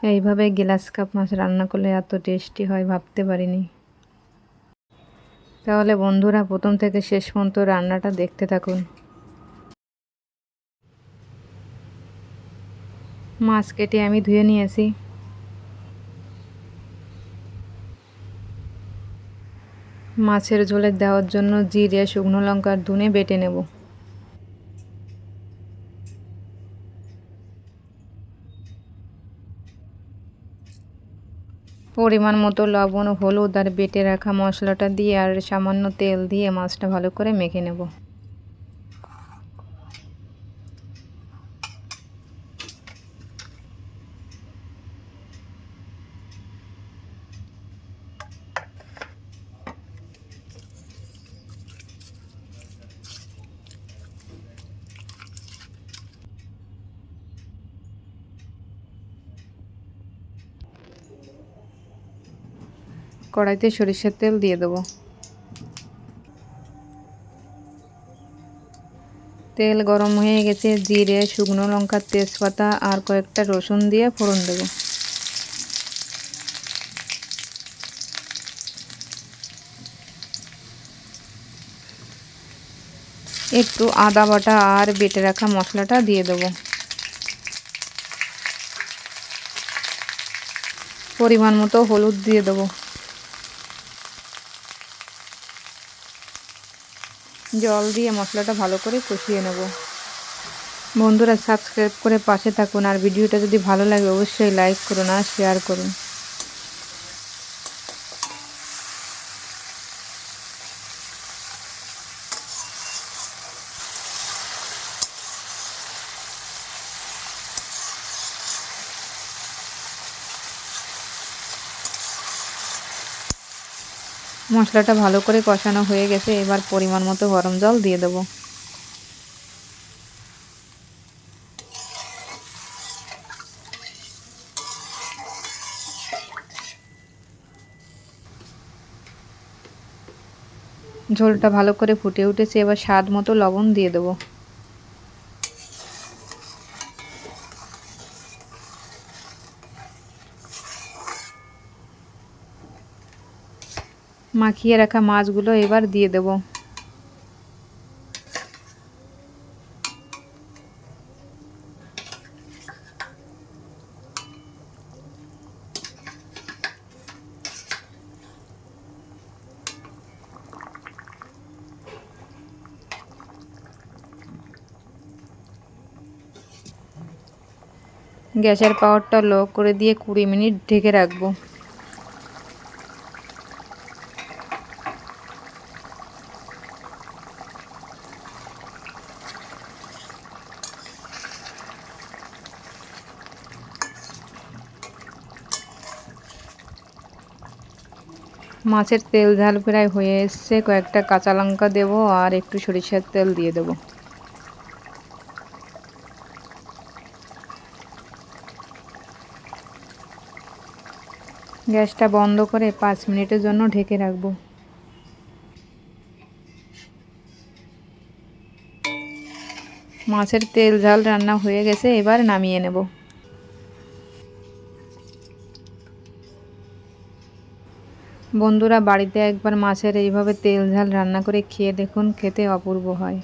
এইভাবে glass cup মাছ রান্না করলে এত টেস্টি হয় ভাবতে পারিনি। তাহলে বন্ধুরা প্রথম থেকে শেষ পর্যন্ত রান্নাটা দেখতে থাকুন। মাছ কেটে আমি ধুয়ে নিয়েছি। মাছের ঝোলে দেওয়ার জন্য জিরে, শুকনো লঙ্কা, ধনে বেটে নেব। পরিমাণ মতো লবণ, হলুদ আর বেটে রাখা মশলাটা দিয়ে আর সামান্য তেল দিয়ে মাছটা ভালো করে মেখে নেব। কড়াইতে সরিষার তেল দিয়ে দেবো। তেল গরম হয়ে গেছে, জিরে, শুকনো লঙ্কা, তেজপাতা আর কয়েকটা রসুন দিয়ে ফোড়ন দেবো। একটু আদা বাটা আর বেটে রাখা মশলাটা দিয়ে দেবো। পরিমাণ মতো হলুদ দিয়ে দেবো। জল দিয়ে মশলাটা ভালো করে কষিয়ে নেব। বন্ধুরা সাবস্ক্রাইব করে পাশে থাকুন, আর ভিডিওটা যদি ভালো লাগে অবশ্যই লাইক করুন আর শেয়ার করুন। মশলাটা ভালো করে কষানো হয়ে গেছে, এবার পরিমাণ মতো গরম জল দিয়ে দেবো। ঝোলটা ভালো করে ফুটে উঠেছে, এবার স্বাদ মতো লবণ দিয়ে দেবো। মাখিয়ে রাখা মাছগুলো এবার দিয়ে দেবো। গ্যাসের পাওয়ারটা লো করে দিয়ে 20 মিনিট ঢেকে রাখবো। মাছের তেল ঝাল প্রায় হয়ে এসছে, কয়েকটা কাঁচা লঙ্কা দেবো আর একটু সরিষার তেল দিয়ে দেবো। গ্যাসটা বন্ধ করে 5 মিনিটের জন্য ঢেকে রাখবো। মাছের তেল ঝাল রান্না হয়ে গেছে, এবার নামিয়ে নেব। বন্ধুরা বাড়িতে একবার মাছের এইভাবে তেল ঝাল রান্না করে খেয়ে দেখুন, খেতে অপূর্ব হয়।